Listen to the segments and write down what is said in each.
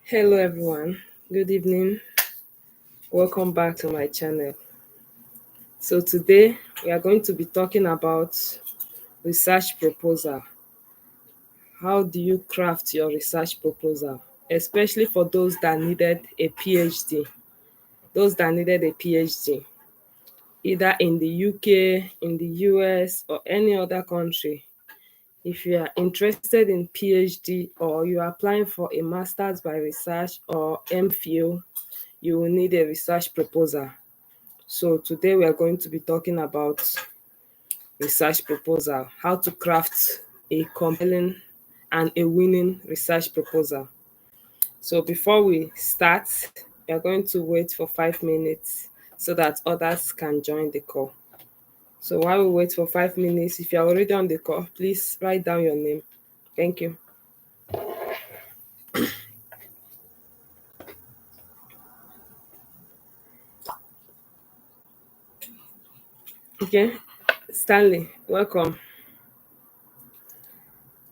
Hello everyone, good evening. Welcome back to my channel. So today we are going to be talking about research proposal. How do you craft your research proposal, especially for those that needed a PhD? Those that needed a PhD, either in the UK, in the US, or any other country. If you are interested in PhD or you are applying for a master's by research or MPhil, you will need a research proposal. So today we are going to be talking about research proposal, how to craft a compelling and a winning research proposal. So before we start, we are going to wait for 5 minutes so that others can join the call. So while we wait for 5 minutes, if you are already on the call, please write down your name. Thank you. Okay, Stanley, welcome.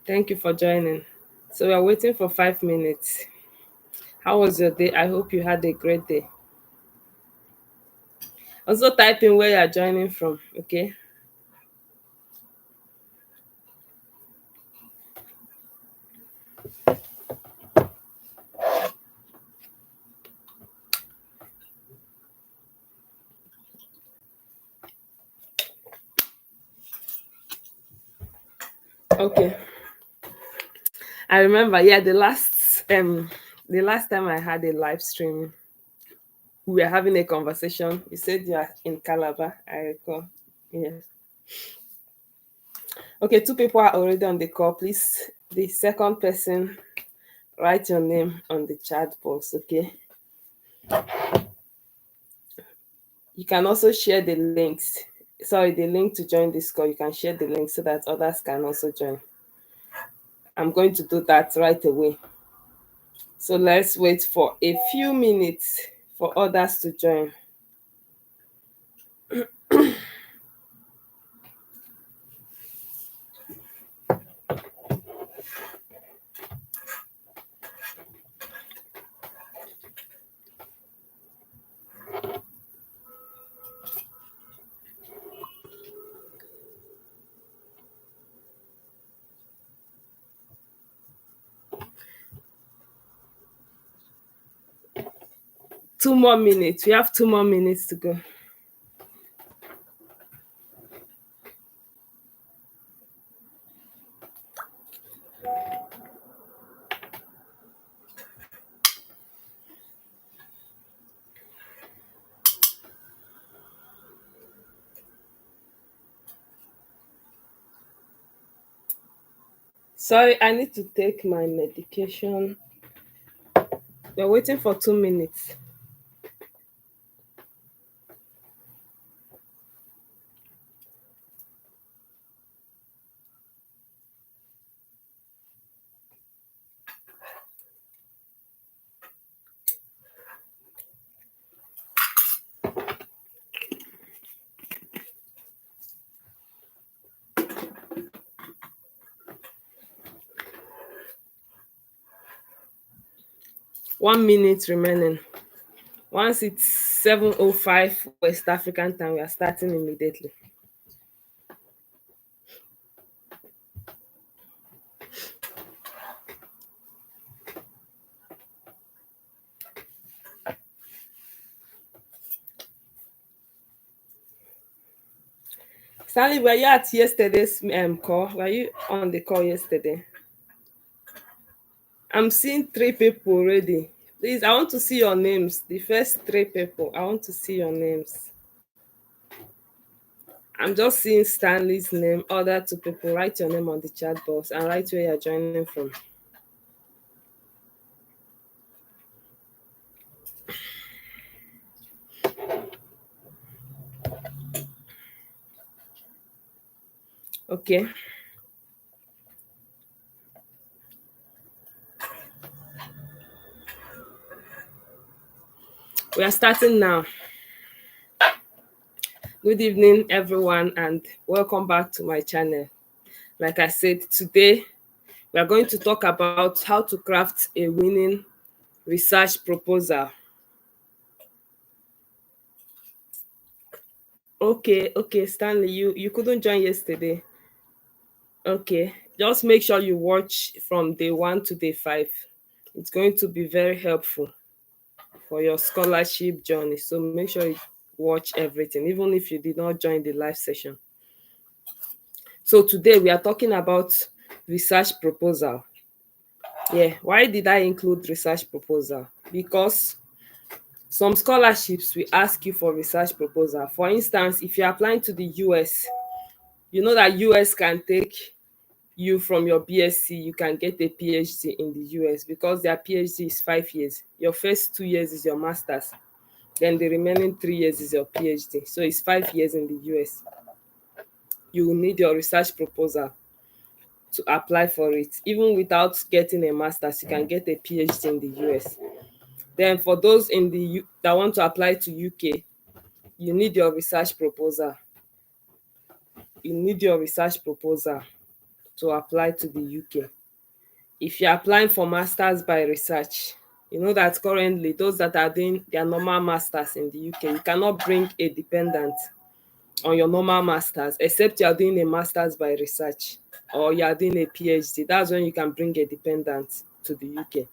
Thank you for joining. So we are waiting for 5 minutes. How was your day? I hope you had a great day. Also type in where you are joining from, okay? Okay. I remember, yeah, the last time I had a live stream, we were having a conversation. You said you are in Calabar, I recall. Yes. Okay, 2 people are already on the call. Please, the second person, write your name on the chat box, okay? You can also share the links. Sorry, the link to join this call. You can share the link so that others can also join. I'm going to do that right away. So let's wait for a few minutes for others to join. Two more minutes. We have 2 more minutes to go. Sorry, I need to take my medication. We're waiting for 2 minutes. One minute remaining. Once it's 7:05 West African time, we are starting immediately. Stanley, were you at yesterday's call? Were you on the call yesterday? I'm seeing 3 people already. Please, I want to see your names. The first 3 people, I want to see your names. I'm just seeing Stanley's name. Other 2 people, write your name on the chat box and write where you're joining from. Okay. We are starting now. Good evening, everyone, and welcome back to my channel. Like I said, today we are going to talk about how to craft a winning research proposal. Okay, Stanley, you couldn't join yesterday. Okay, just make sure you watch from day 1 to day 5. It's going to be very helpful for your scholarship journey. So make sure you watch everything, even if you did not join the live session. So today we are talking about research proposal. Yeah, why did I include research proposal? Because some scholarships will ask you for research proposal. For instance, if you're applying to the US, you know that US can take you from your BSc, you can get a PhD in the US because their PhD is 5 years. Your first 2 years is your master's, then the remaining 3 years is your PhD. So it's 5 years in the US. You will need your research proposal to apply for it. Even without getting a master's, you can get a PhD in the US. Then for those in the that want to apply to UK, you need your research proposal. You need your research proposal to apply to the UK. If you're applying for masters by research, you know that currently those that are doing their normal masters in the UK, you cannot bring a dependent on your normal masters except you are doing a masters by research or you are doing a PhD. That's when you can bring a dependent to the UK.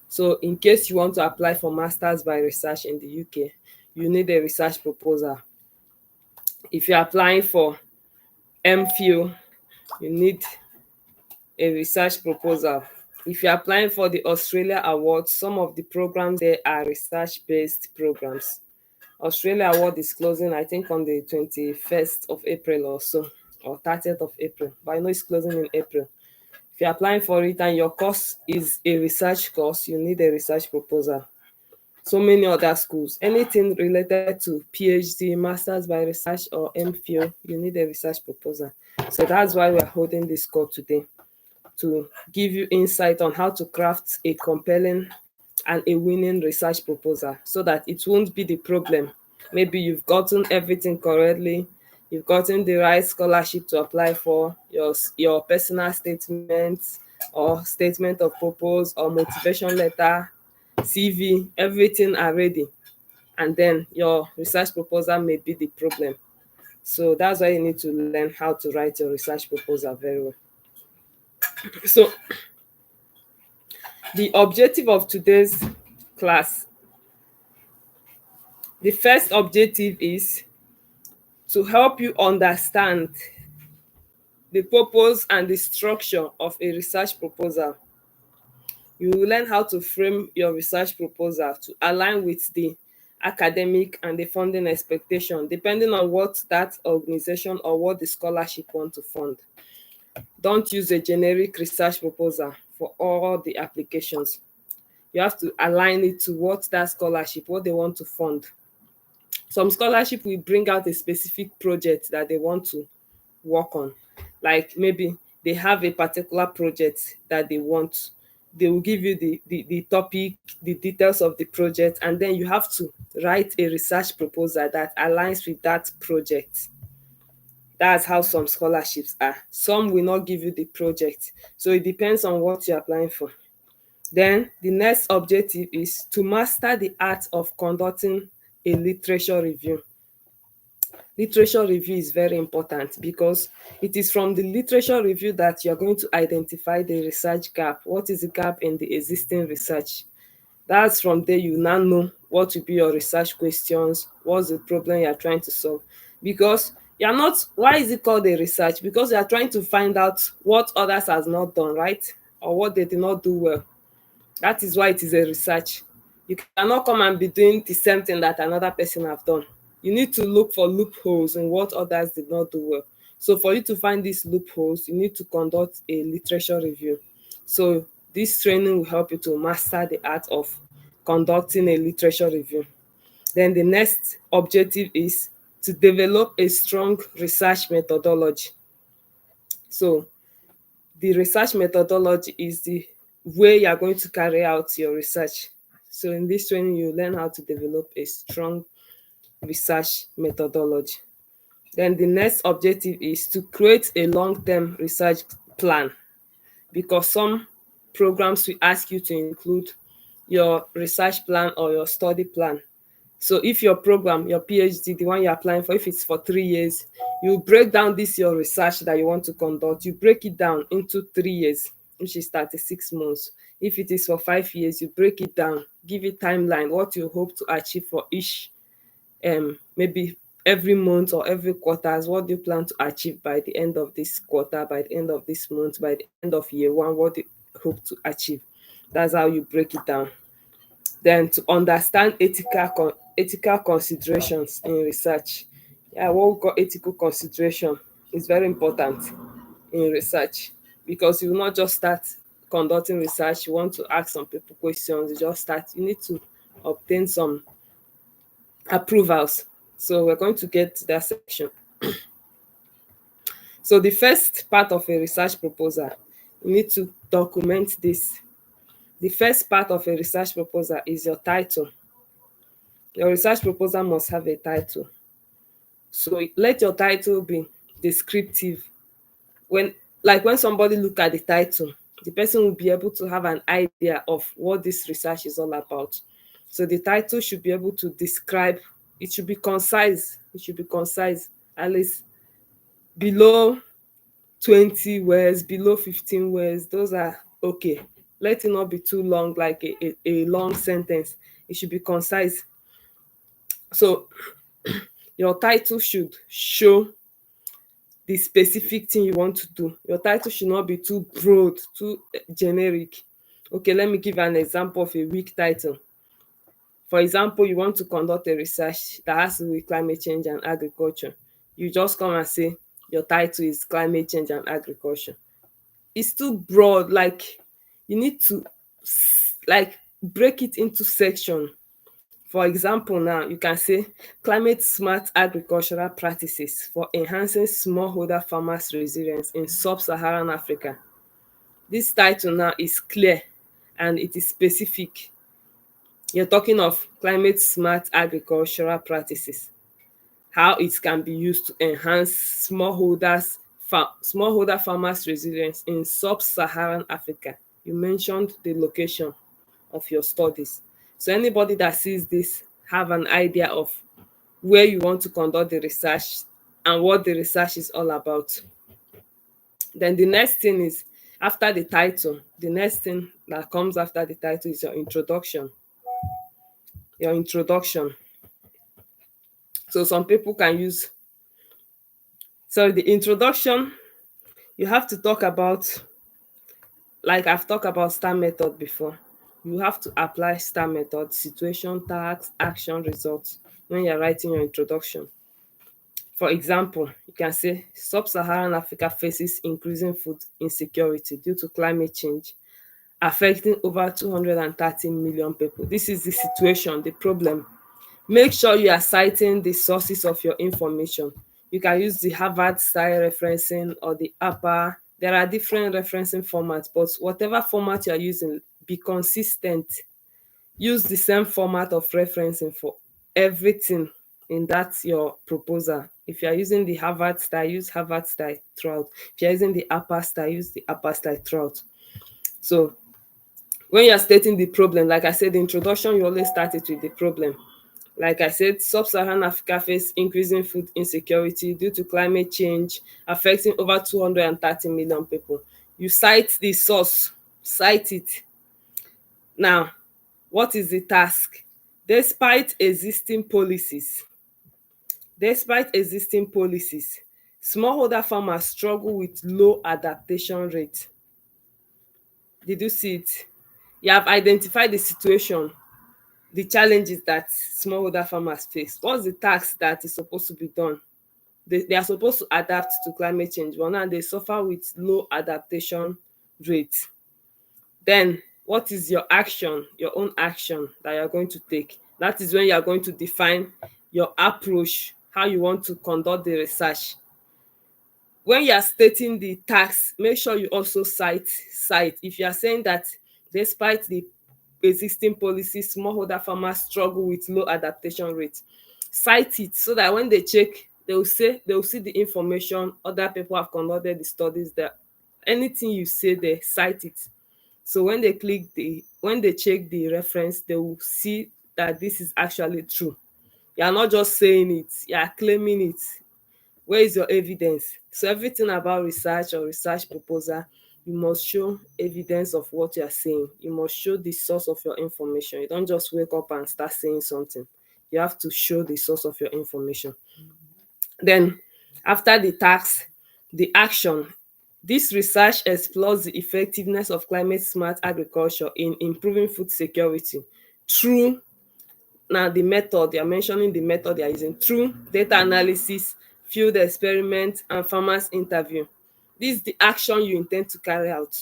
So in case you want to apply for masters by research in the UK, you need a research proposal. If you're applying for MPhil, you need a research proposal. If you're applying for the Australia Award, some of the programs there are research-based programs. Australia Award is closing, I think, on the 21st of April or so, or 30th of April. But I know it's closing in April. If you're applying for it and your course is a research course, you need a research proposal. So many other schools, anything related to PhD, Masters by Research, or MPhil, you need a research proposal. So that's why we're holding this call today, to give you insight on how to craft a compelling and a winning research proposal so that it won't be the problem. Maybe you've gotten everything correctly, you've gotten the right scholarship to apply for, your personal statement or statement of purpose or motivation letter, CV, everything are ready. And then your research proposal may be the problem. So that's why you need to learn how to write your research proposal very well. So the objective of today's class, the first objective is to help you understand the purpose and the structure of a research proposal. You will learn how to frame your research proposal to align with the academic and the funding expectation, depending on what that organization or what the scholarship want to fund. Don't use a generic research proposal for all the applications. You have to align it to what that scholarship, what they want to fund. Some scholarship will bring out a specific project that they want to work on. Like maybe they have a particular project that they want. They will give you the topic, the details of the project, and then you have to write a research proposal that aligns with that project. That's how some scholarships are. Some will not give you the project. So it depends on what you're applying for. Then the next objective is to master the art of conducting a literature review. Literature review is very important because it is from the literature review that you're going to identify the research gap. What is the gap in the existing research? That's from there you now know what will be your research questions, what's the problem you're trying to solve. Because you're not, why is it called a research? Because you're trying to find out what others has not done, right? Or what they did not do well. That is why it is a research. You cannot come and be doing the same thing that another person have done. You need to look for loopholes in what others did not do well. So for you to find these loopholes, you need to conduct a literature review. So this training will help you to master the art of conducting a literature review. Then the next objective is to develop a strong research methodology. So the research methodology is the way you are going to carry out your research. So in this training, you learn how to develop a strong research methodology. Then the next objective is to create a long-term research plan, because some programs will ask you to include your research plan or your study plan. So if your program, your PhD, the one you're applying for, if it's for 3 years, you break down this your research that you want to conduct. You break it down into 3 years, which is 36 months. If it is for 5 years, you break it down, give it timeline, what you hope to achieve for each, maybe every month or every quarters. What do you plan to achieve by the end of this quarter, by the end of this month, by the end of year one? What do you hope to achieve? That's how you break it down. Then to understand ethical considerations in research. Yeah, what we call ethical consideration is very important in research, because you will not just start conducting research, you want to ask some people questions, you just start, you need to obtain some approvals. So we're going to get to that section. So the first part of a research proposal, you need to document this. The first part of a research proposal is your title. Your research proposal must have a title. So let your title be descriptive. When somebody look at the title, the person will be able to have an idea of what this research is all about. So the title should be able to describe, it should be concise. It should be concise, at least below 20 words, below 15 words. Those are okay. Let it not be too long, like a long sentence. It should be concise. So your title should show the specific thing you want to do. Your title should not be too broad, too generic. Okay, let me give an example of a weak title. For example, you want to conduct a research that has to do with climate change and agriculture. You just come and say your title is climate change and agriculture. It's too broad. Like, you need to like break it into section. For example, now you can say climate smart agricultural practices for enhancing smallholder farmers' resilience in sub-Saharan Africa. This title now is clear and it is specific. You're talking of climate smart agricultural practices, how it can be used to enhance smallholder farmers' resilience in sub-Saharan Africa. You mentioned the location of your studies. So anybody that sees this have an idea of where you want to conduct the research and what the research is all about. Then the next thing is, after the title, the next thing that comes after the title is your introduction. Your introduction. So some people can use, so the introduction, you have to talk about, like I've talked about STAR method before. You have to apply STAR method: situation, task, action, results, when you're writing your introduction. For example, you can say sub-Saharan Africa faces increasing food insecurity due to climate change affecting over 230 million people. This is the situation, the problem. Make sure you are citing the sources of your information. You can use the Harvard style referencing or the APA. There are different referencing formats, but whatever format you are using, be consistent. Use the same format of referencing for everything in that your proposal. If you are using the Harvard style, use Harvard style throughout. If you are using the APA style, use the APA style throughout. So when you are stating the problem, like I said, the introduction, you always start it with the problem. Like I said, sub-Saharan Africa face increasing food insecurity due to climate change affecting over 230 million people. You cite the source, cite it. Now, what is the task? Despite existing policies, smallholder farmers struggle with low adaptation rate. Did you see it? You have identified the situation, the challenges that smallholder farmers face. What's the task that is supposed to be done? They are supposed to adapt to climate change, but now they suffer with low adaptation rate. Then what is your action, your own action that you're going to take? That is when you are going to define your approach, how you want to conduct the research. When you are stating the task, make sure you also cite. If you are saying that despite the existing policies, smallholder farmers struggle with low adaptation rate, cite it so that when they check they will see the information other people have conducted the studies there. Anything you say, they cite it. So when they check the reference, they will see that this is actually true. You are not just saying it, you are claiming it. Where is your evidence? So everything about research or research proposal, you must show evidence of what you are saying. You must show the source of your information. You don't just wake up and start saying something. You have to show the source of your information. Then, after the task, the action. This research explores the effectiveness of climate smart agriculture in improving food security through, now the method, they are mentioning the method they are using, through data analysis, field experiment and farmers interview. This is the action you intend to carry out.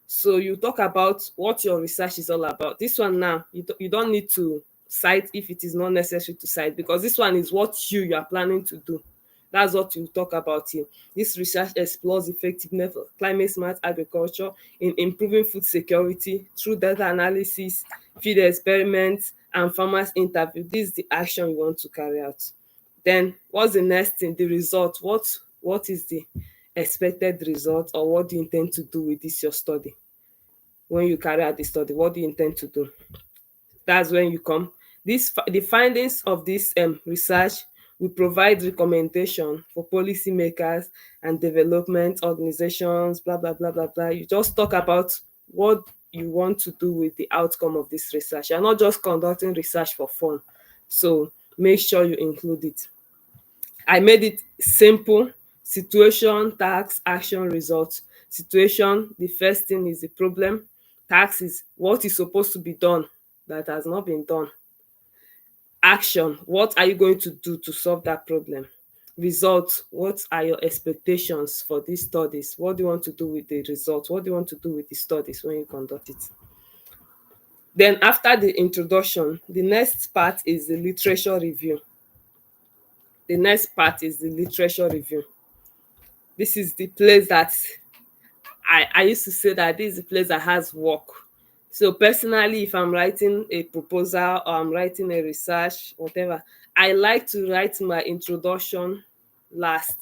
So you talk about what your research is all about. This one now, you don't need to cite if it is not necessary to cite, because this one is what you are planning to do. That's what you talk about here. This research explores effectiveness of climate smart agriculture in improving food security through data analysis, field experiments, and farmers interview. This is the action you want to carry out. Then what's the next thing? The result. What is the expected result, or what do you intend to do with this your study? When you carry out the study, what do you intend to do? That's when you come. The findings of this research will provide recommendation for policymakers and development organizations, blah blah blah blah blah. You just talk about what you want to do with the outcome of this research. You're not just conducting research for fun. So make sure you include it. I made it simple: situation, task, action, result. Situation, the first thing is the problem. Task is what is supposed to be done that has not been done. Action, what are you going to do to solve that problem? Result, what are your expectations for these studies? What do you want to do with the results? What do you want to do with the studies when you conduct it? Then after the introduction, the next part is the literature review. The next part is the literature review. This is the place that I used to say that this is the place that has work. So personally, if I'm writing a proposal or I'm writing a research, whatever, I like to write my introduction last.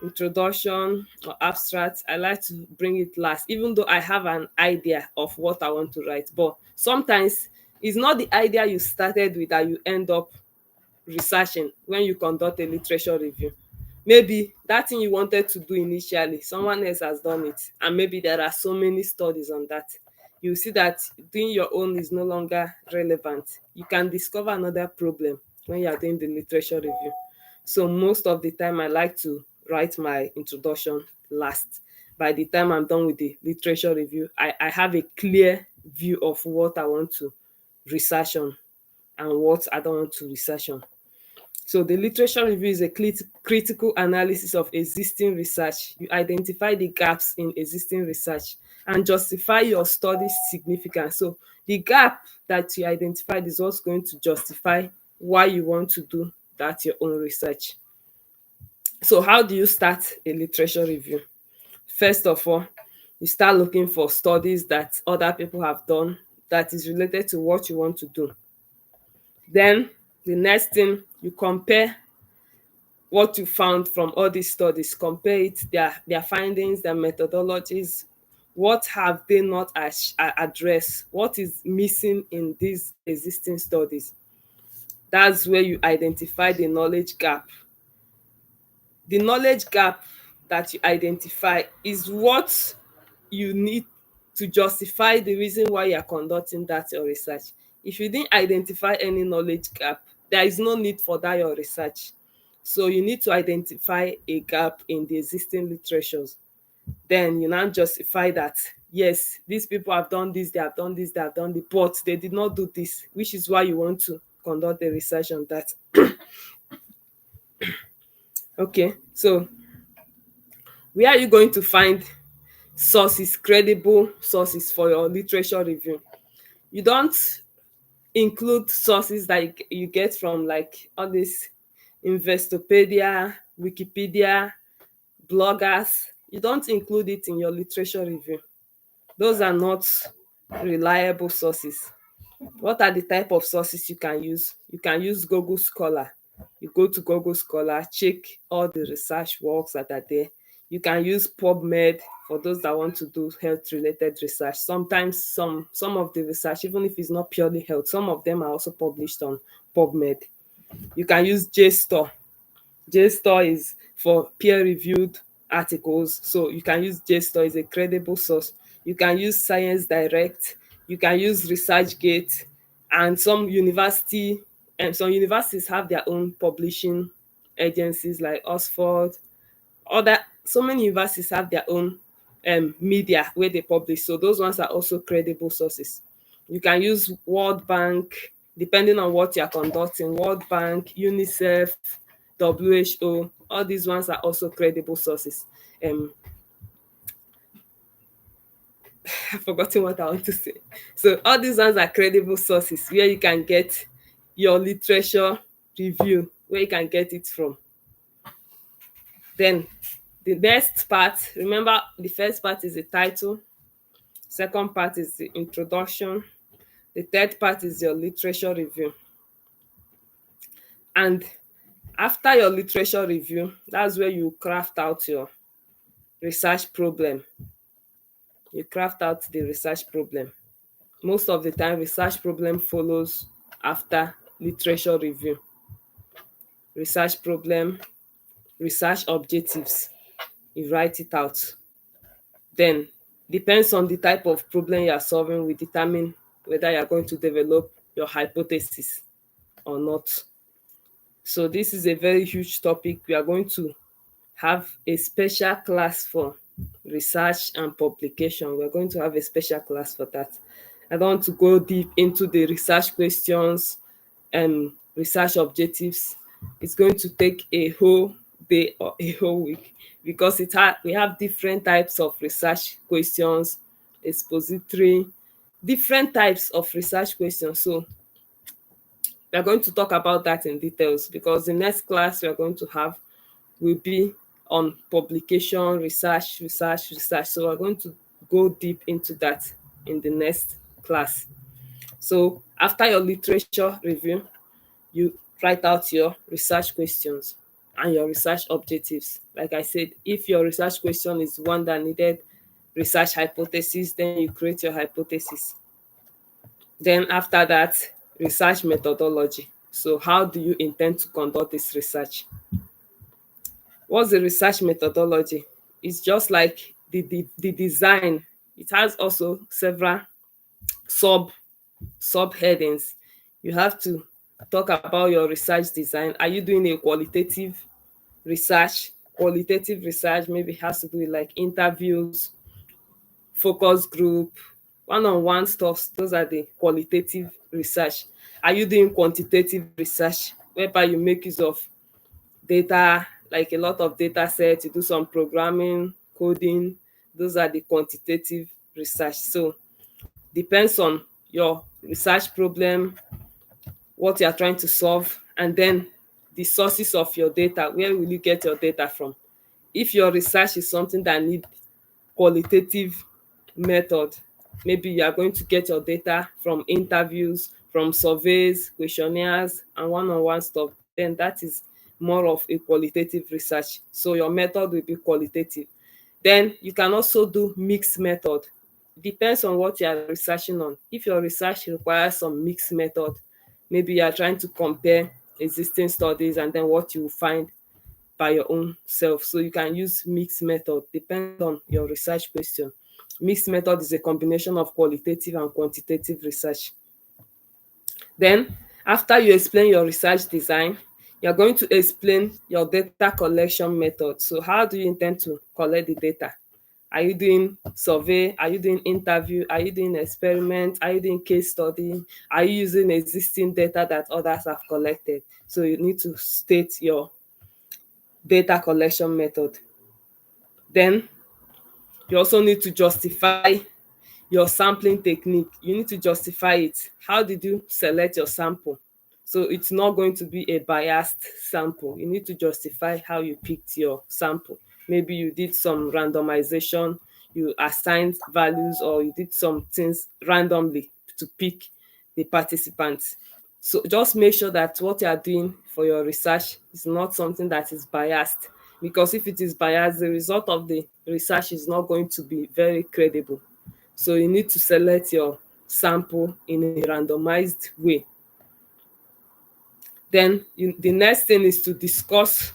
Introduction or abstract, I like to bring it last, even though I have an idea of what I want to write. But sometimes it's not the idea you started with that you end up researching when you conduct a literature review. Maybe that thing you wanted to do initially, someone else has done it, and maybe there are so many studies on that. You see that doing your own is no longer relevant. You can discover another problem when you are doing the literature review. So most of the time I like to write my introduction last. By the time I'm done with the literature review, I have a clear view of what I want to research on and what I don't want to research on. So the literature review is a critical analysis of existing research. You identify the gaps in existing research and justify your study's significance. So the gap that you identified is what's going to justify why you want to do that your own research. So how do you start a literature review? First of all, you start looking for studies that other people have done that is related to what you want to do. Then the next thing, you compare what you found from all these studies, compare it, their findings, their methodologies. What have they not addressed? What is missing in these existing studies? That's where you identify the knowledge gap. The knowledge gap that you identify is what you need to justify the reason why you are conducting that your research. If you didn't identify any knowledge gap, there is no need for that your research. So you need to identify a gap in the existing literatures. Then you now justify that, yes, these people have done this, they have done this, they have done this, but they did not do this, which is why you want to conduct a research on that. Okay, so where are you going to find sources, credible sources for your literature review? You don't include sources that you get from like all this Investopedia, Wikipedia, bloggers. You don't include it in your literature review. Those are not reliable sources. What are the type of sources you can use? You can use Google Scholar. You go to Google Scholar, check all the research works that are there. You can use PubMed for those that want to do health related research. Sometimes some of the research, even if it's not purely health, some of them are also published on PubMed. You can use JSTOR. JSTOR is for peer-reviewed articles, so you can use JSTOR, is a credible source. You can use Science Direct, you can use ResearchGate, and some universities have their own publishing agencies like Oxford. Other So many universities have their own media where they publish, so those ones are also credible sources. You can use World Bank, depending on what you are conducting. World Bank, UNICEF, WHO, all these ones are also credible sources. I've forgotten what I want to say. So all these ones are credible sources where you can get your literature review, where you can get it from. Then the next part, remember the first part is the title, second part is the introduction, the third part is your literature review. And after your literature review, that's where you craft out your research problem. You craft out the research problem. Most of the time, research problem follows after literature review. Research problem, research objectives, you write it out. Then, depends on the type of problem you are solving, will determine whether you are going to develop your hypothesis or not. So this is a very huge topic. We are going to have a special class for research and publication. We're going to have a special class for that. I don't want to go deep into the research questions and research objectives. It's going to take a whole day or a whole week, because we have different types of research questions, expository, different types of research questions. So we are going to talk about that in details, because the next class we are going to have will be on publication, research. So we're going to go deep into that in the next class. So after your literature review, you write out your research questions and your research objectives. Like I said, if your research question is one that needed research hypothesis, then you create your hypothesis. Then after that, research methodology. So how do you intend to conduct this research? What's the research methodology? It's just like the design. It has also several sub subheadings. You have to talk about your research design. Are you doing a qualitative research? Qualitative research maybe has to do with like interviews, focus group, one-on-one stuff. Those are the qualitative research. Are you doing quantitative research, whereby you make use of data, like a lot of data sets, you do some programming, coding? Those are the quantitative research. So depends on your research problem, what you are trying to solve, and then the sources of your data. Where will you get your data from? If your research is something that need qualitative method, maybe you are going to get your data from interviews, from surveys, questionnaires, and one-on-one stuff, then that is more of a qualitative research. So your method will be qualitative. Then you can also do mixed method. Depends on what you are researching on. If your research requires some mixed method, maybe you are trying to compare existing studies and then what you will find by your own self. So you can use mixed method, depend on your research question. Mixed method is a combination of qualitative and quantitative research. Then after you explain your research design, you're going to explain your data collection method. So how do you intend to collect the data? Are you doing survey? Are you doing interview? Are you doing experiment? Are you doing case study? Are you using existing data that others have collected? So you need to state your data collection method. Then you also need to justify your sampling technique. You need to justify it. How did you select your sample? So it's not going to be a biased sample. You need to justify how you picked your sample. Maybe you did some randomization, you assigned values, or you did some things randomly to pick the participants. So just make sure that what you are doing for your research is not something that is biased, because if it is biased, the result of the research is not going to be very credible. So you need to select your sample in a randomized way. Then the next thing is to discuss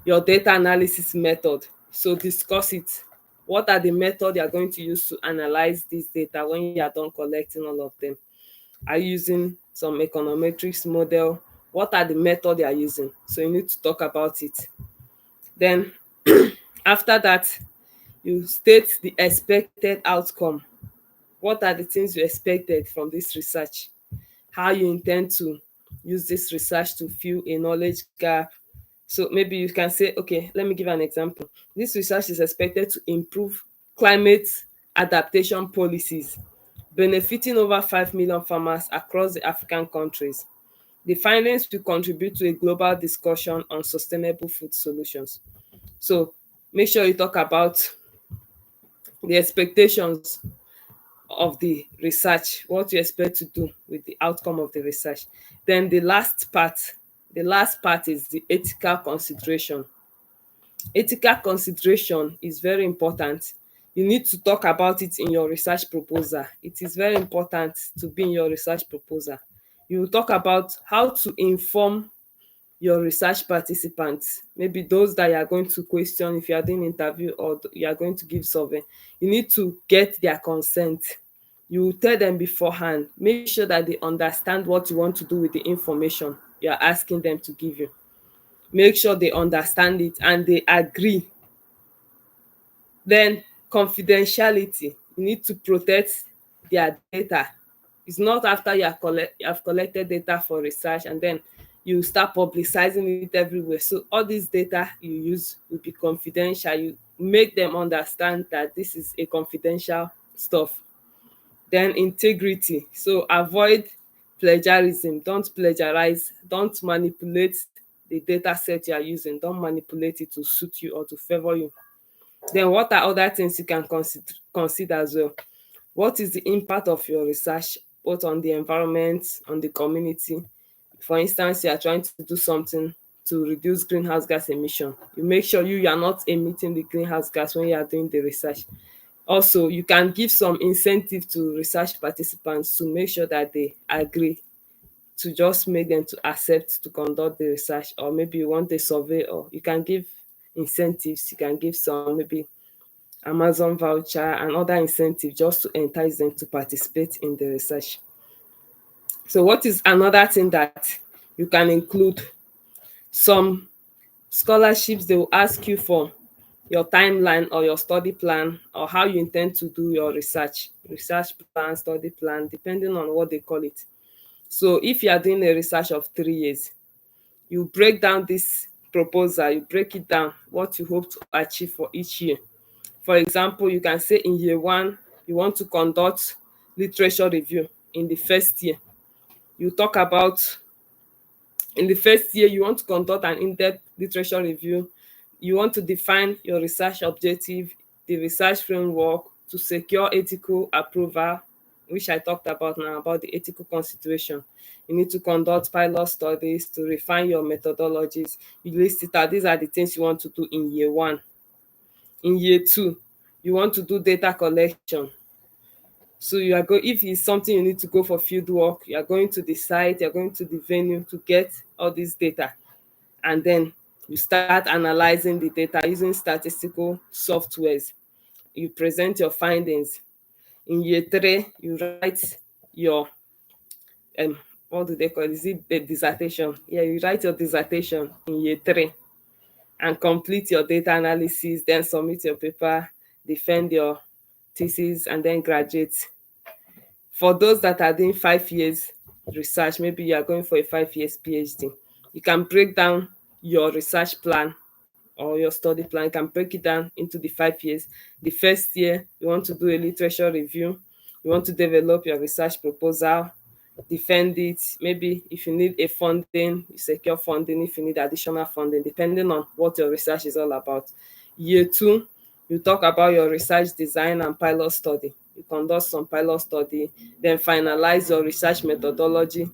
your data analysis method. So discuss it. What are the methods you are going to use to analyze this data when you are done collecting all of them? Are you using some econometrics model? What are the methods you are using? So you need to talk about it. Then after that, you state the expected outcome. What are the things you expected from this research? How you intend to use this research to fill a knowledge gap. So maybe you can say, okay, let me give an example. This research is expected to improve climate adaptation policies, benefiting over 5 million farmers across the African countries. The findings will contribute to a global discussion on sustainable food solutions. So make sure you talk about the expectations of the research, what you expect to do with the outcome of the research. Then the last part is the ethical consideration. Ethical consideration is very important. You need to talk about it in your research proposal. It is very important to be in your research proposal. You will talk about how to inform your research participants, maybe those that you are going to question if you are doing interview or you are going to give survey. You need to get their consent. You will tell them beforehand. Make sure that they understand what you want to do with the information you are asking them to give you. Make sure they understand it and they agree. Then confidentiality, you need to protect their data. It's not after you have collected data for research and then you start publicizing it everywhere. So all this data you use will be confidential. You make them understand that this is a confidential stuff. Then integrity, so avoid plagiarism. Don't plagiarize, don't manipulate the data set you are using. Don't manipulate it to suit you or to favor you. Then what are other things you can consider as well? What is the impact of your research both on the environment, on the community? For instance, you are trying to do something to reduce greenhouse gas emission. You make sure you are not emitting the greenhouse gas when you are doing the research. Also, you can give some incentive to research participants to make sure that they agree, to just make them to accept to conduct the research. Or maybe you want a survey, or you can give incentives. You can give some maybe Amazon voucher and other incentives just to entice them to participate in the research. So what is another thing that you can include? Some scholarships, they will ask you for your timeline or your study plan or how you intend to do your research plan, study plan, depending on what they call it. So if you are doing a research of 3 years, you break down this proposal, you break it down, what you hope to achieve for each year. For example, you can say in year one, you want to conduct literature review in the first year. You talk about in the first year, you want to conduct an in-depth literature review. You want to define your research objective, the research framework to secure ethical approval, which I talked about now, about the ethical consideration. You need to conduct pilot studies to refine your methodologies. You list it out. These are the things you want to do in year one. In year two, you want to do data collection. So if it's something you need to go for field work, you are going to the site, you're going to the venue to get all this data. And then you start analyzing the data using statistical softwares. You present your findings. In year three, you write your what do they call it? Is it a dissertation? Yeah, you write your dissertation in year three and complete your data analysis, then submit your paper, defend your thesis, and then graduate. For those that are doing 5 years research, maybe you are going for a 5 years PhD, you can break down your research plan or your study plan. You can break it down into the 5 years. The first year, you want to do a literature review, you want to develop your research proposal, defend it. Maybe if you need a funding, you secure funding. If you need additional funding, depending on what your research is all about. Year two, you talk about your research design and pilot study. You conduct some pilot study, then finalize your research methodology.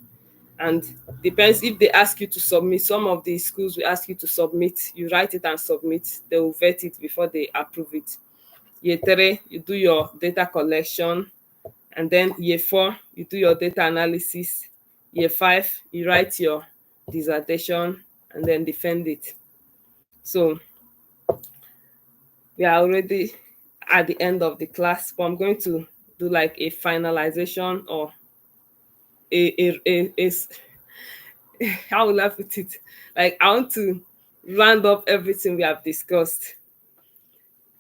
And depends if they ask you to submit. Some of the schools will ask you to submit. You write it and submit. They will vet it before they approve it. Year 3, you do your data collection, and then year 4, you do your data analysis. Year 5, you write your dissertation and then defend it. So we are already at the end of the class, but I'm going to do like a finalization or a how will I put it? Like, I want to round up everything we have discussed.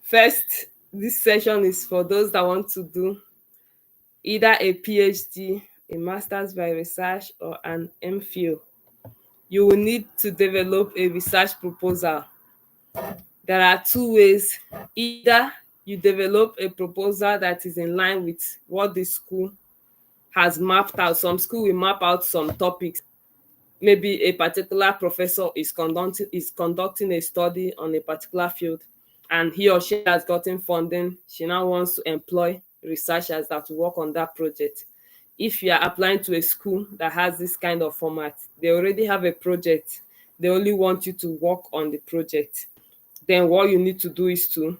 First, this session is for those that want to do either a PhD, a master's by research, or an MPhil. You will need to develop a research proposal. There are two ways. Either you develop a proposal that is in line with what the school has mapped out. Some school will map out some topics. Maybe a particular professor is conducting a study on a particular field, and he or she has gotten funding. She now wants to employ researchers that will work on that project. If you are applying to a school that has this kind of format, they already have a project. They only want you to work on the project. Then what you need to do is to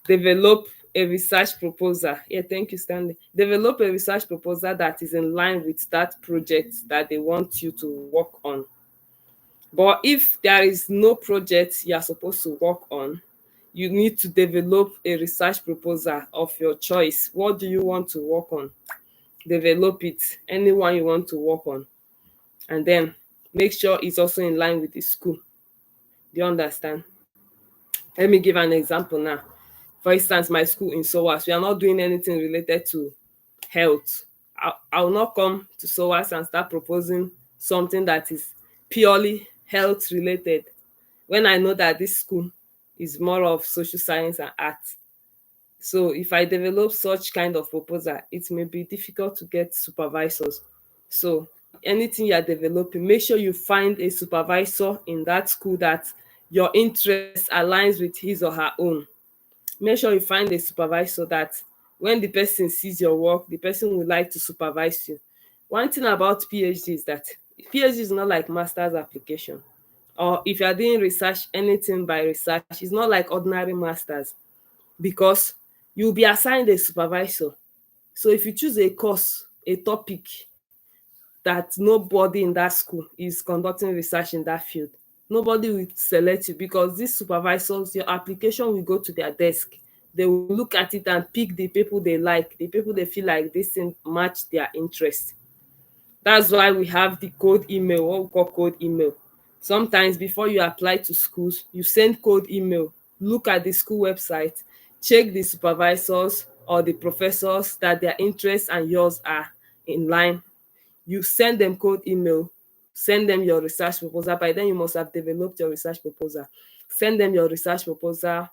develop a research proposal. Yeah, thank you, Stanley. Develop a research proposal that is in line with that project that they want you to work on. But if there is no project you are supposed to work on, you need to develop a research proposal of your choice. What do you want to work on? Develop it, anyone you want to work on. And then make sure it's also in line with the school. Do you understand? Let me give an example now. For instance, my school in SOAS, we are not doing anything related to health. I will not come to SOAS and start proposing something that is purely health related when I know that this school is more of social science and art. So if I develop such kind of proposal, it may be difficult to get supervisors. So anything you are developing, make sure you find a supervisor in that school that your interest aligns with his or her own. Make sure you find a supervisor that when the person sees your work, the person would like to supervise you. One thing about PhD is that PhD is not like master's application. Or if you are doing research, anything by research, it's not like ordinary masters, because you'll be assigned a supervisor. So if you choose a course, a topic that nobody in that school is conducting research in that field, nobody will select you, because these supervisors, your application will go to their desk. They will look at it and pick the people they like, the people they feel like this thing match their interest. That's why we have the code email, what we call code email. Sometimes before you apply to schools, you send code email, look at the school website, check the supervisors or the professors that their interests and yours are in line. You send them code email, send them your research proposal. By then you must have developed your research proposal. Send them your research proposal,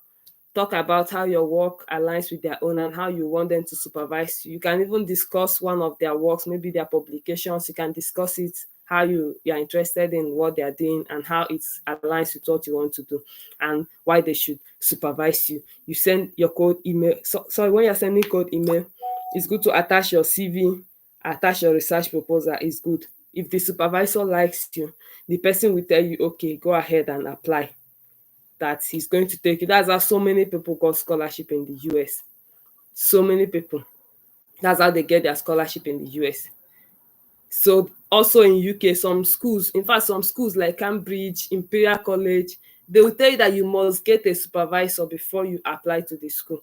talk about how your work aligns with their own and how you want them to supervise you. You can even discuss one of their works, maybe their publications. You can discuss it, how you are interested in what they are doing and how it aligns with what you want to do and why they should supervise you. You send your code email. So when you're sending code email, it's good to attach your CV, attach your research proposal. Is good. If the supervisor likes you, the person will tell you, okay, go ahead and apply, that he's going to take you. That's how so many people got scholarship in the US. So many people. That's how they get their scholarship in the US. So also in UK, some schools, in fact, some schools like Cambridge, Imperial College, they will tell you that you must get a supervisor before you apply to the school.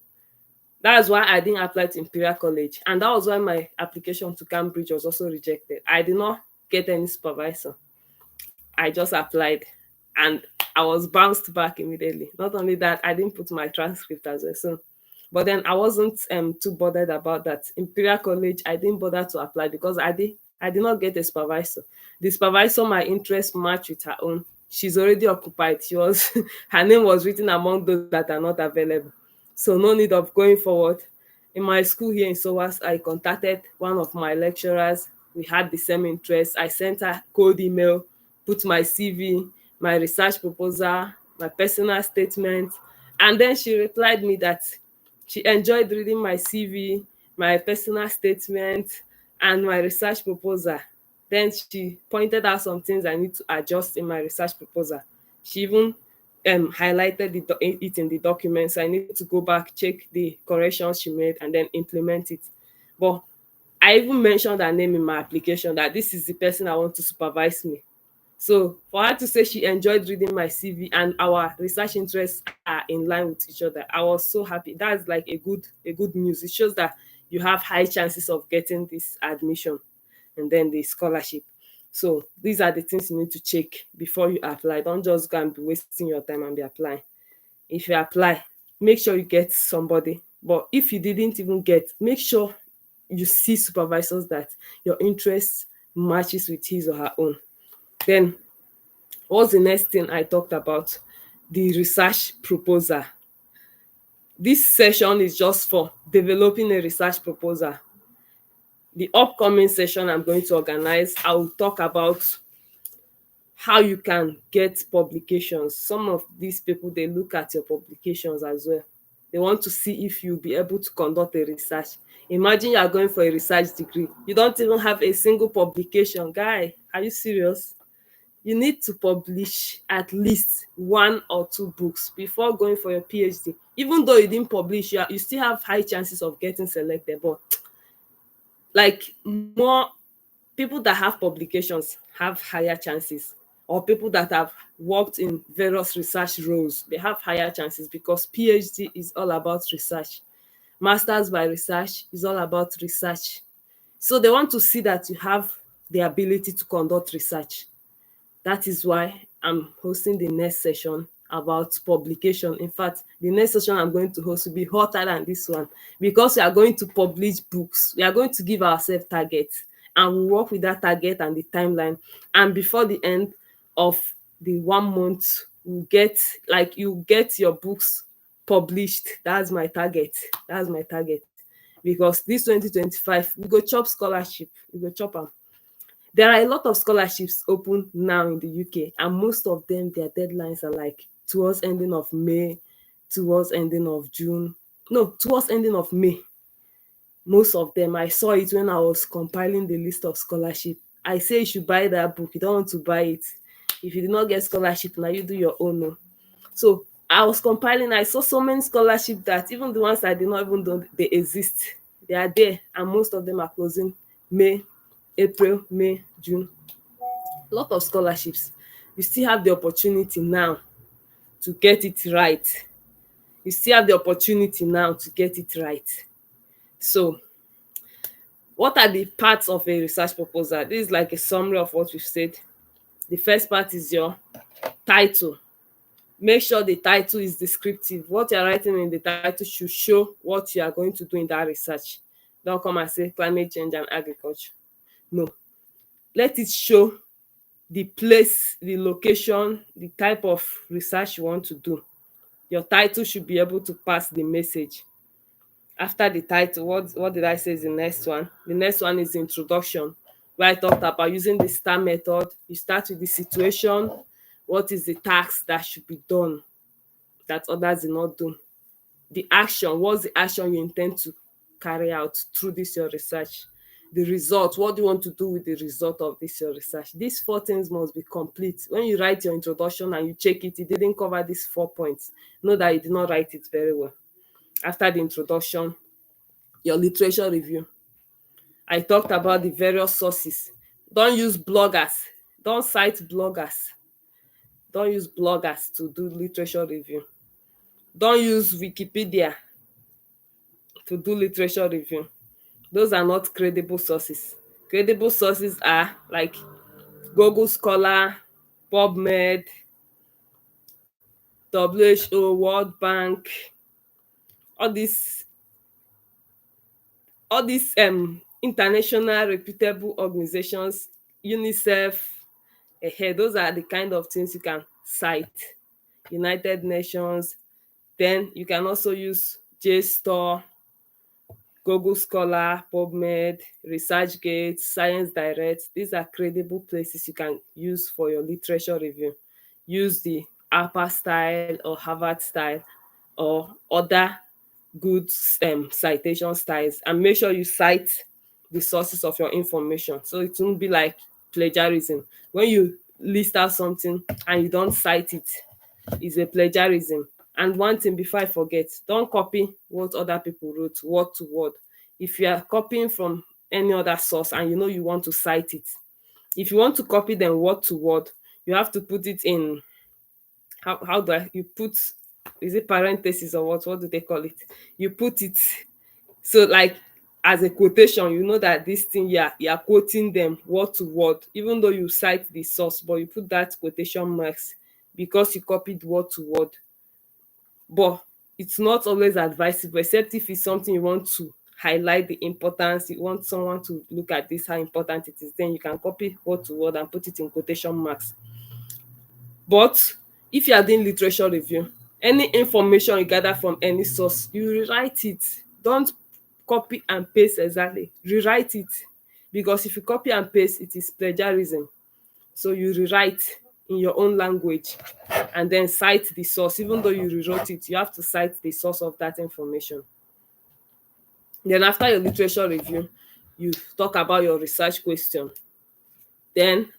That's why I didn't apply to Imperial College. And that was why my application to Cambridge was also rejected. I did not get any supervisor. I just applied and I was bounced back immediately. Not only that, I didn't put my transcript as well. So, but then I wasn't too bothered about that. Imperial College, I didn't bother to apply because I did not get a supervisor. The supervisor, my interest matched with her own. She's already occupied. She was her name was written among those that are not available. So no need of going forward. In my school here in SOAS, I contacted one of my lecturers. We had the same interest. I sent her code email, put my CV, my research proposal, my personal statement, and then she replied me that she enjoyed reading my CV, my personal statement, and my research proposal. Then she pointed out some things I need to adjust in my research proposal. She even highlighted it in the document, so I need to go back, check the corrections she made, and then implement it. But I even mentioned her name in my application, that this is the person I want to supervise me. So for her to say she enjoyed reading my CV and our research interests are in line with each other, I was so happy. That's like a good news. It shows that you have high chances of getting this admission and then the scholarship. So these are the things you need to check before you apply. Don't just go and be wasting your time and be applying. If you apply, make sure you get somebody. But if you didn't even get, make sure you see supervisors that your interest matches with his or her own. Then what's the next thing I talked about? The research proposal. This session is just for developing a research proposal. The upcoming session I'm going to organize, I will talk about how you can get publications. Some of these people, they look at your publications as well. They want to see if you'll be able to conduct a research. Imagine you are going for a research degree. You don't even have a single publication. Guy, are you serious? You need to publish at least 1 or 2 books before going for your PhD. Even though you didn't publish, you still have high chances of getting selected. But like, more people that have publications have higher chances, or people that have worked in various research roles, they have higher chances, because PhD is all about research. Masters by research is all about research. So they want to see that you have the ability to conduct research. That is why I'm hosting the next session about publication. In fact, the next session I'm going to host will be hotter than this one, because we are going to publish books. We are going to give ourselves targets, and we work with that target and the timeline. And before the end of the 1 month, you get your books published. That's my target. That's my target. Because this 2025, we go chop scholarship. We go chop am. There are a lot of scholarships open now in the UK, and most of them, their deadlines are like towards ending of May, towards ending of June. No, towards ending of May. Most of them, I saw it when I was compiling the list of scholarship. I say you should buy that book. You don't want to buy it. If you did not get scholarship, now you do your own. No. So I was compiling, I saw so many scholarships that even the ones I did not even know they exist. They are there, and most of them are closing May, April, May, June. A lot of scholarships. You still have the opportunity now to get it right. You still have the opportunity now to get it right. So, what are the parts of a research proposal? This is like a summary of what we've said. The first part is your title. Make sure the title is descriptive. What you're writing in the title should show what you are going to do in that research. Don't come and say climate change and agriculture. No. Let it show the place, the location, the type of research you want to do. Your title should be able to pass the message. After the title, what did I say is the next one? The next one is introduction, where I talked about using the STAR method. You start with the situation. What is the task that should be done that others did not do? The action, what's the action you intend to carry out through this your research? The result, what do you want to do with the result of this your research? These 4 things must be complete. When you write your introduction and you check it didn't cover these 4 points, know that you did not write it very well. After the introduction, your literature review. I talked about the various sources. Don't use bloggers. Don't cite bloggers. Don't use bloggers to do literature review. Don't use Wikipedia to do literature review. Those are not credible sources. Credible sources are like Google Scholar, PubMed, WHO, World Bank, all these international reputable organizations, UNICEF. Those are the kind of things you can cite. United Nations. Then you can also use JSTOR, Google Scholar, PubMed, ResearchGate, Science Direct. These are credible places you can use for your literature review. Use the Harper style or Harvard style or other good citation styles, and make sure you cite the sources of your information, so it won't be like plagiarism. When you list out something and you don't cite it, is a plagiarism. And one thing before I forget, don't copy what other people wrote word to word. If you are copying from any other source and you know you want to cite it, if you want to copy them word to word, you have to put it in, how do I, you put, is it parenthesis or what do they call it? You put it, so like, as a quotation, you know that this thing, you're quoting them word to word, even though you cite the source, but you put that quotation marks because you copied word to word. But it's not always advisable, except if it's something you want to highlight the importance, you want someone to look at this, how important it is, then you can copy word to word and put it in quotation marks. But if you are doing literature review, any information you gather from any source, you rewrite it. Don't copy and paste exactly, rewrite it. Because if you copy and paste, it is plagiarism. So you rewrite in your own language and then cite the source. Even though you rewrote it, you have to cite the source of that information. Then after your literature review, you talk about your research question. Then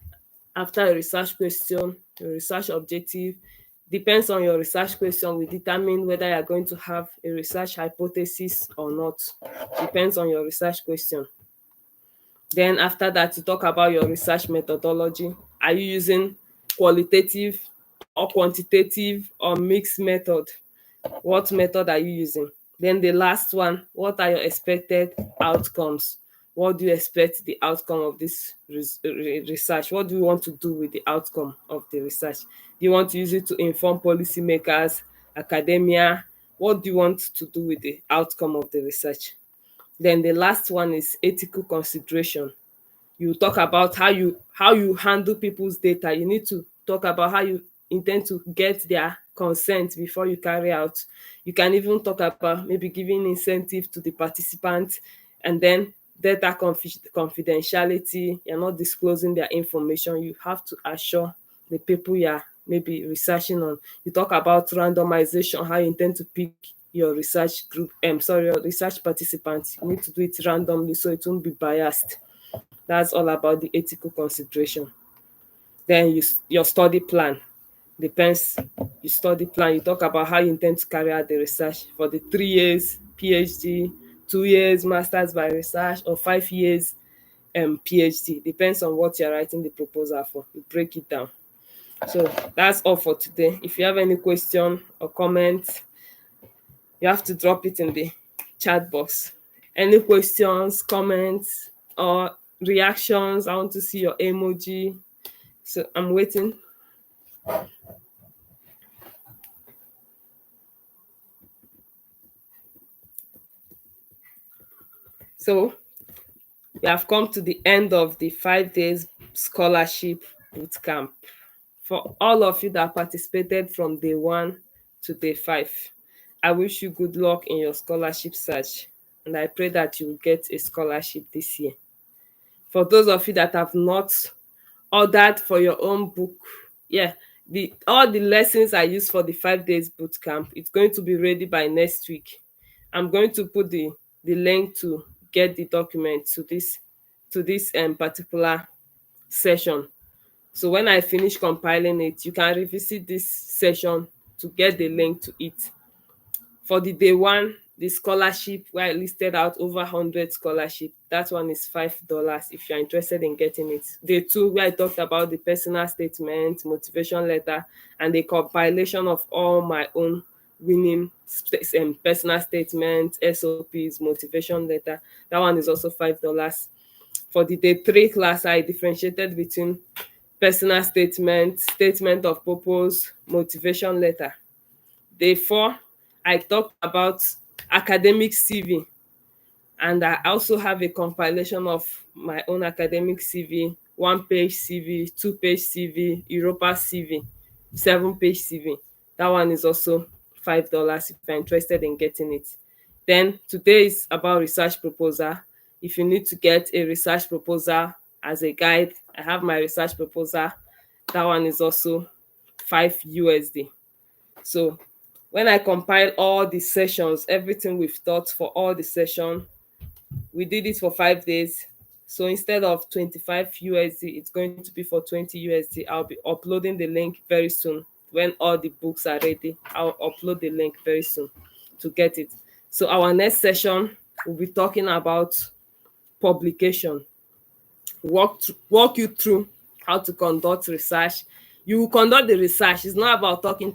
after a research question, your research objective, depends on your research question, will determine whether you are going to have a research hypothesis or not. Depends on your research question. Then after that, you talk about your research methodology. Are you using qualitative or quantitative or mixed method? What method are you using? Then the last one, what are your expected outcomes? What do you expect the outcome of this research? What do you want to do with the outcome of the research? Do you want to use it to inform policymakers, academia? What do you want to do with the outcome of the research? Then the last one is ethical consideration. You talk about how you handle people's data. You need to talk about how you intend to get their consent before you carry out. You can even talk about maybe giving incentive to the participants, and then data confidentiality. You're not disclosing their information. You have to assure the people you're maybe researching on. You talk about randomization, how you intend to pick your research group, your research participants. You need to do it randomly so it won't be biased. That's all about the ethical consideration. Then your study plan. Depends. You study plan, you talk about how you intend to carry out the research for the 3 years PhD, 2 years masters by research, or 5 years PhD. Depends on what you're writing the proposal for. You break it down. So that's all for today. If you have any question or comment, you have to drop it in the chat box. Any questions, comments, or reactions? I want to see your emoji. So I'm waiting. So we have come to the end of the 5 days scholarship bootcamp. For all of you that participated from day 1 to day 5, I wish you good luck in your scholarship search, and I pray that you will get a scholarship this year. For those of you that have not ordered for your own book, yeah, all the lessons I use for the 5 days bootcamp, it's going to be ready by next week. I'm going to put the link to get the document to this particular session. So when I finish compiling it, you can revisit this session to get the link to it. For the day 1, the scholarship, where I listed out over 100 scholarship, that one is $5 if you're interested in getting it. Day 2, where I talked about the personal statement, motivation letter, and the compilation of all my own winning personal statements, SOPs, motivation letter, that one is also $5. For the day 3 class, I differentiated between personal statement, statement of purpose, motivation letter. Day 4, I talked about academic CV, and I also have a compilation of my own academic CV, 1-page CV, 2-page CV, Europa CV, 7-page CV. That one is also $5 if you're interested in getting it. Then today is about research proposal. If you need to get a research proposal as a guide, I have my research proposal. That one is also $5. So when I compile all the sessions, everything we've taught for all the session, we did it for 5 days. So instead of 25 USD, it's going to be for 20 USD. I'll be uploading the link very soon. When all the books are ready, I'll upload the link very soon to get it. So our next session, we'll be talking about publication. Walk you through how to conduct research. You will conduct the research. It's not about talking.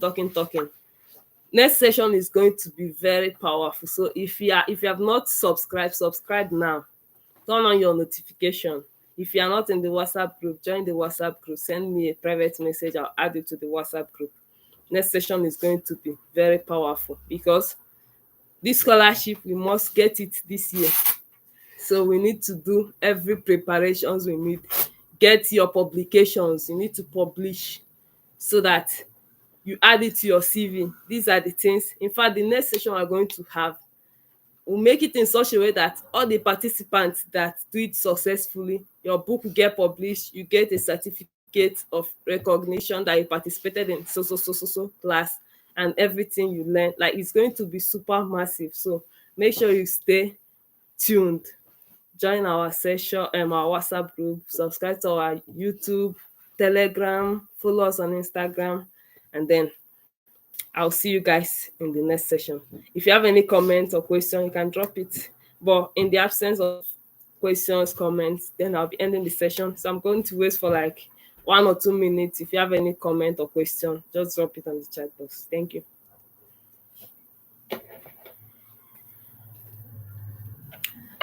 Next session is going to be very powerful. So if you have not subscribed, subscribe now. Turn on your notification. If you are not in the WhatsApp group, join the WhatsApp group. Send me a private message. I'll add you to the WhatsApp group. Next session is going to be very powerful because this scholarship, we must get it this year. So we need to do every preparations we need. Get your publications. You need to publish so that you add it to your CV. These are the things. In fact, the next session we're going to have, we'll make it in such a way that all the participants that do it successfully, your book will get published, you get a certificate of recognition that you participated in so class, and everything you learn. Like, it's going to be super massive. So make sure you stay tuned. Join our session, our WhatsApp group, subscribe to our YouTube, Telegram, follow us on Instagram, and then I'll see you guys in the next session. If you have any comments or question, you can drop it. But in the absence of questions, comments, then I'll be ending the session. So I'm going to wait for like 1 or 2 minutes. If you have any comment or question, just drop it on the chat box. Thank you.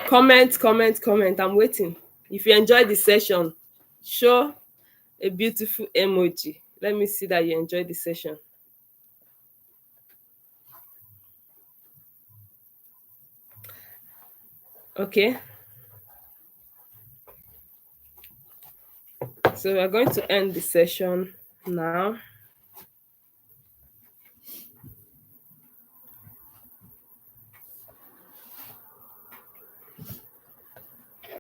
Comment. I'm waiting. If you enjoyed the session, show a beautiful emoji. Let me see that you enjoyed the session. Okay. So we're going to end the session now.